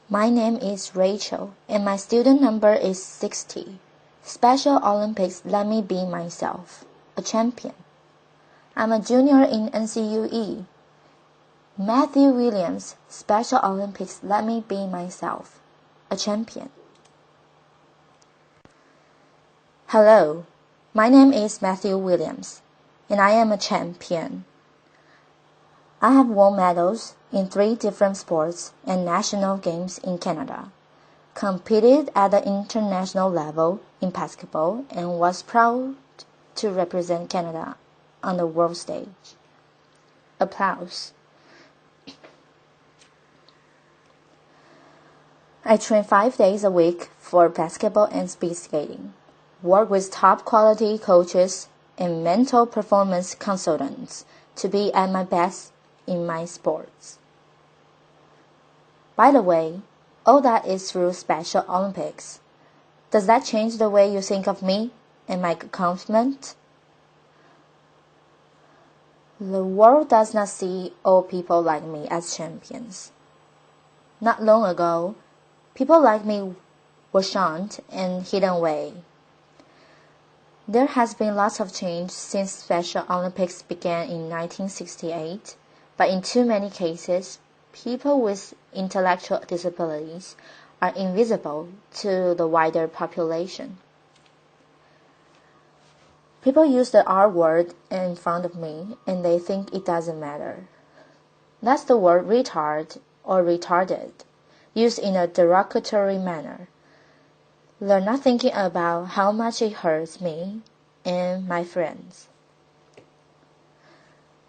My name is Rachel, and my student number is 60. Special Olympics let me be myself, a champion. I'm a junior in NCUE. Matthew Williams, Special Olympics let me be myself, a champion. Hello, my name is Matthew Williams, and I am a champion. I have won medals in 3 different sports and national games in Canada, competed at the international level in basketball, and was proud to represent Canada on the world stage. Applause. I train 5 days a week for basketball and speed skating, work with top quality coaches and mental performance consultants to be at my best in my sports. By the way, all that is through Special Olympics. Does that change the way you think of me and my accomplishment? The world does not see all people like me as champions. Not long ago, people like me were shunned and hidden away. There has been lots of change since Special Olympics began in 1968, but in too many cases, people with intellectual disabilities are invisible to the wider population. People use the R word in front of me and they think it doesn't matter. That's the word retard or retarded, used in a derogatory manner. They're not thinking about how much it hurts me and my friends.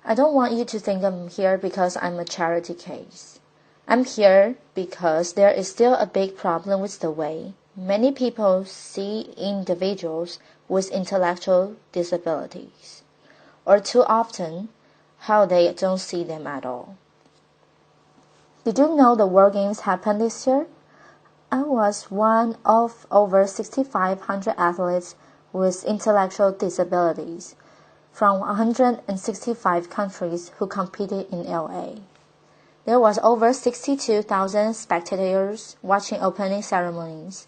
I don't want you to think I'm here because I'm a charity case. I'm here because there is still a big problem with the way many people see individuals with intellectual disabilities, or too often, how they don't see them at all. Did you know the World Games happened this year? I was one of over 6,500 athletes with intellectual disabilities from 165 countries who competed in LA. There was over 62,000 spectators watching opening ceremonies,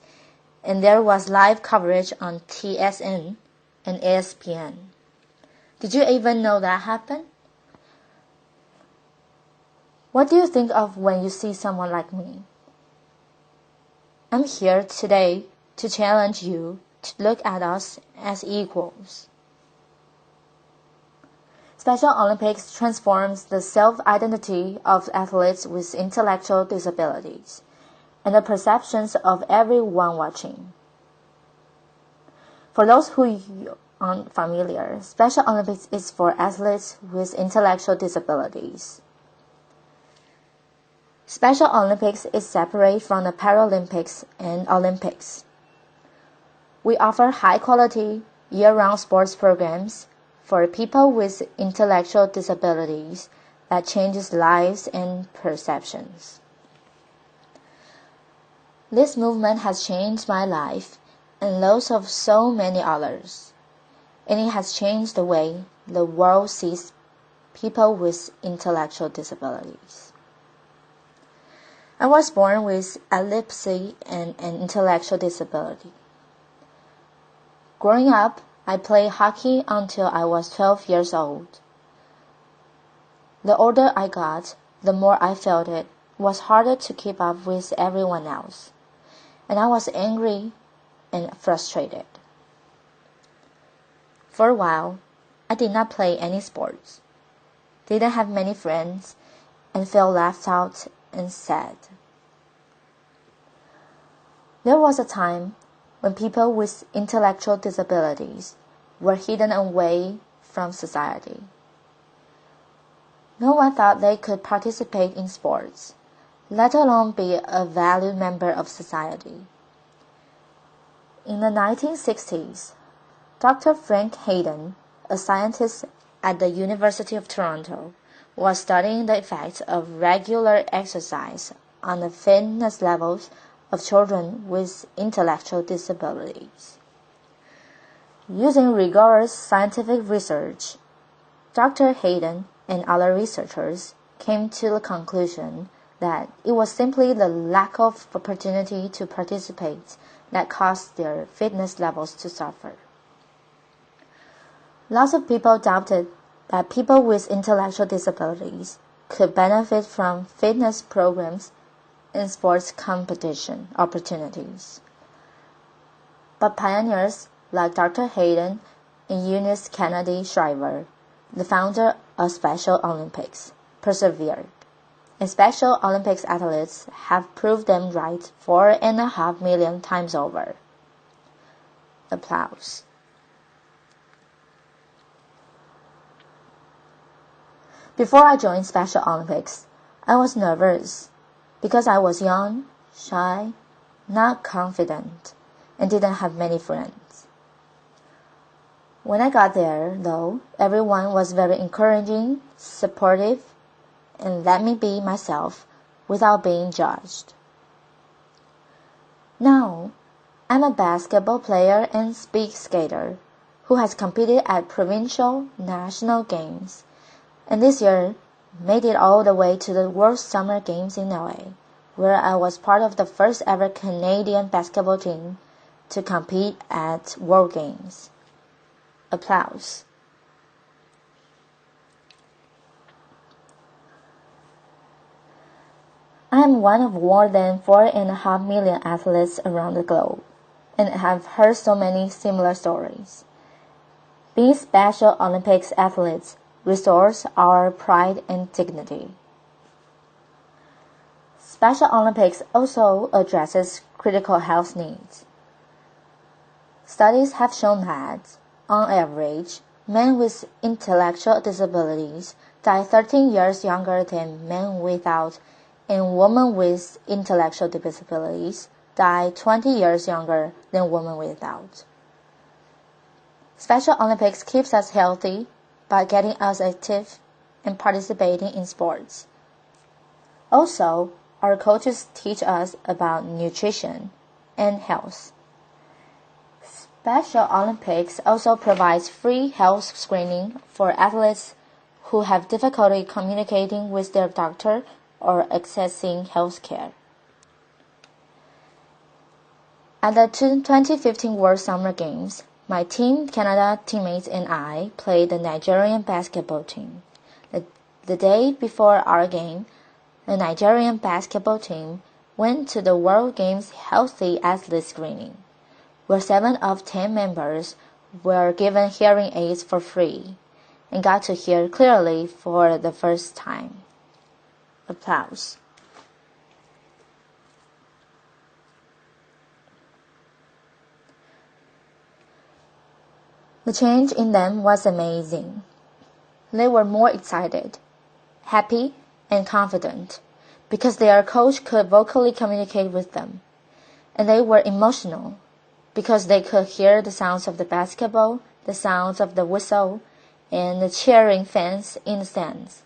and there was live coverage on TSN and ESPN. Did you even know that happened? What do you think of when you see someone like me? I'm here today to challenge you to look at us as equals. Special Olympics transforms the self-identity of athletes with intellectual disabilities and the perceptions of everyone watching. For those who aren't familiar, Special Olympics is for athletes with intellectual disabilities. Special Olympics is separate from the Paralympics and Olympics. We offer high-quality, year-round sports programs for people with intellectual disabilities that changes lives and perceptions. This movement has changed my life and those of so many others, and it has changed the way the world sees people with intellectual disabilities. I was born with epilepsy and an intellectual disability. Growing up, I played hockey until I was 12 years old. The older I got, the more I felt it was harder to keep up with everyone else, and I was angry and frustrated. For a while, I did not play any sports, didn't have many friends, and felt left out and sad. There was a time when people with intellectual disabilities were hidden away from society. No one thought they could participate in sports, let alone be a valued member of society. In the 1960s, Dr. Frank Hayden, a scientist at the University of Toronto, was studying the effects of regular exercise on the fitness levels of children with intellectual disabilities. Using rigorous scientific research, Dr. Hayden and other researchers came to the conclusion that it was simply the lack of opportunity to participate that caused their fitness levels to suffer. Lots of people doubted that people with intellectual disabilities could benefit from fitness programs and sports competition opportunities. But pioneers like Dr. Hayden and Eunice Kennedy Shriver, the founder of Special Olympics, persevered. And Special Olympics athletes have proved them right 4.5 million times over. Applause. Before I joined Special Olympics, I was nervous because I was young, shy, not confident, and didn't have many friends. When I got there, though, everyone was very encouraging, supportive, and let me be myself without being judged. Now, I'm a basketball player and speed skater who has competed at provincial, national games, and this year made it all the way to the World Summer Games in LA, where I was part of the first ever Canadian basketball team to compete at World Games. Applause. I am one of more than 4.5 million athletes around the globe, and have heard so many similar stories. Being Special Olympics athletes restores our pride and dignity. Special Olympics also addresses critical health needs. Studies have shown that, on average, men with intellectual disabilities die 13 years younger than men without, and women with intellectual disabilities die 20 years younger than women without. Special Olympics keeps us healthy by getting us active and participating in sports. Also, our coaches teach us about nutrition and health. Special Olympics also provides free health screening for athletes who have difficulty communicating with their doctor or accessing health care. At the 2015 World Summer Games, my Team Canada teammates and I played the Nigerian basketball team. The day before our game, the Nigerian basketball team went to the World Games Healthy Athlete Screening, where 7 of 10 members were given hearing aids for free and got to hear clearly for the first time. Applause. The change in them was amazing. They were more excited, happy, and confident because their coach could vocally communicate with them, and they were emotional because they could hear the sounds of the basketball, the sounds of the whistle, and the cheering fans in the stands.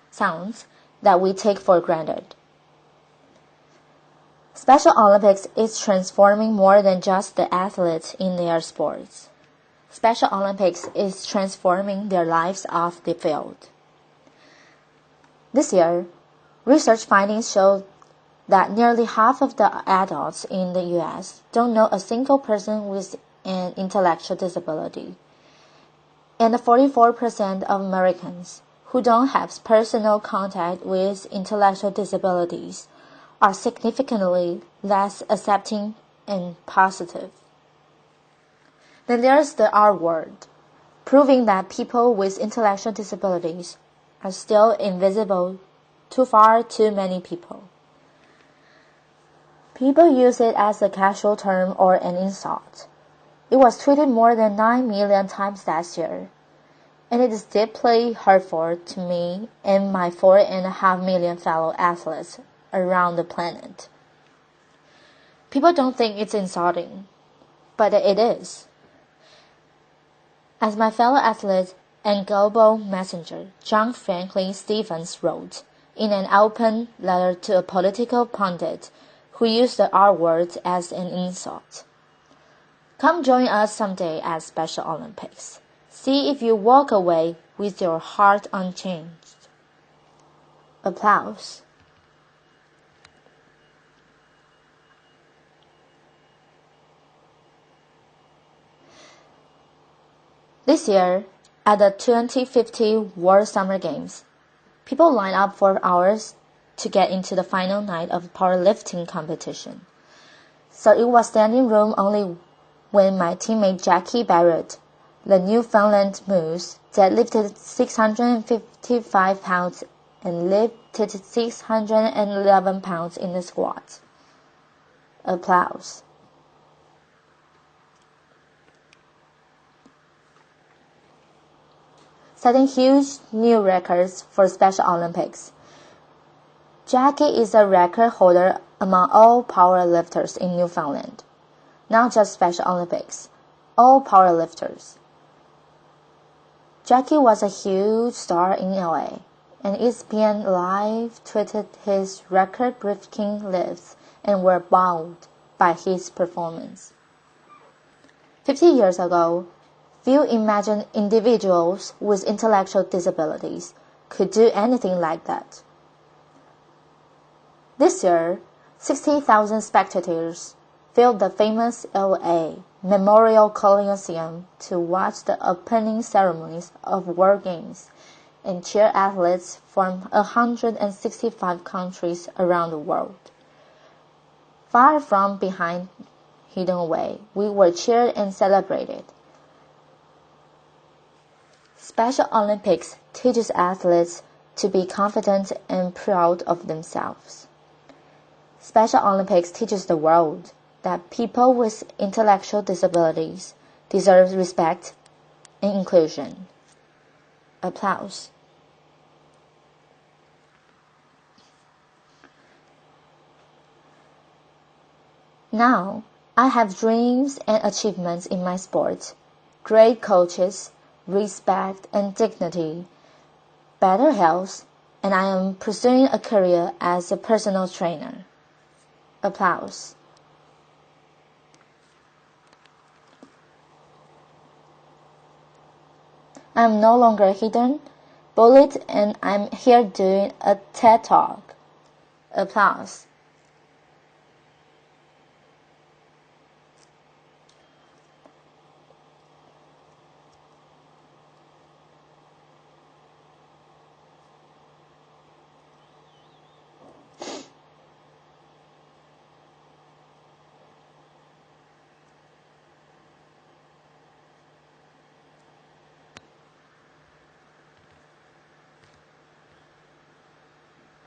Sounds that we take for granted. Special Olympics is transforming more than just the athletes in their sports. Special Olympics is transforming their lives off the field. This year, research findings show that nearly half of the adults in the U.S. don't know a single person with an intellectual disability, and 44% of Americans who don't have personal contact with intellectual disabilities are significantly less accepting and positive. Then there's the R word, proving that people with intellectual disabilities are still invisible to far too many people. People use it as a casual term or an insult. It was tweeted more than 9 million times last year, and it is deeply hurtful to me and my 4.5 million fellow athletes around the planet. People don't think it's insulting, but it is. As my fellow athlete and global messenger John Franklin Stephens wrote in an open letter to a political pundit who used the R word as an insult, "Come join us someday at Special Olympics. See if you walk away with your heart unchanged." Applause. This year, at the 2050 World Summer Games, people line up for hours to get into the final night of powerlifting competition. So it was standing room only when my teammate Jackie Barrett, the Newfoundland Moose, deadlifted 655 pounds and lifted 611 pounds in the squat. Applause. Setting huge new records for Special Olympics. Jackie is a record holder among all powerlifters in Newfoundland. Not just Special Olympics, all powerlifters. Jackie was a huge star in LA, and ESPN Live tweeted his record-breaking lifts and were bowed by his performance. 50 years ago, few imagined individuals with intellectual disabilities could do anything like that. This year, 60,000 spectators filled the famous LA Memorial Coliseum to watch the opening ceremonies of World Games and cheer athletes from 165 countries around the world. Far from behind, hidden away, we were cheered and celebrated. Special Olympics teaches athletes to be confident and proud of themselves. Special Olympics teaches the world that people with intellectual disabilities deserve respect and inclusion. Applause. Now, I have dreams and achievements in my sport, great coaches, respect and dignity, better health, and I am pursuing a career as a personal trainer. Applause. I am no longer hidden, bullied, and I'm here doing a TED Talk. Applause.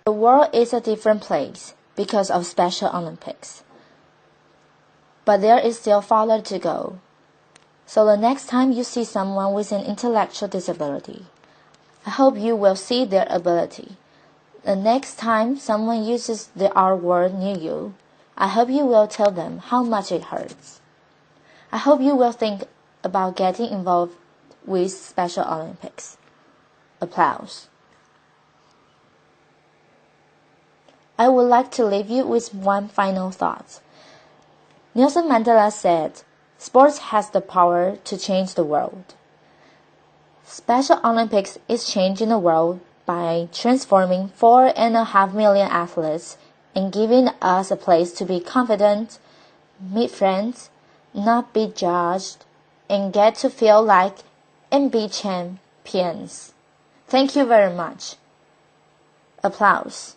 The world is a different place because of Special Olympics. But there is still farther to go. So the next time you see someone with an intellectual disability, I hope you will see their ability. The next time someone uses the R word near you, I hope you will tell them how much it hurts. I hope you will think about getting involved with Special Olympics. Applause. I would like to leave you with one final thought. Nelson Mandela said, "Sports has the power to change the world." Special Olympics is changing the world by transforming 4.5 million athletes and giving us a place to be confident, meet friends, not be judged, and get to feel like and be champions. Thank you very much. Applause.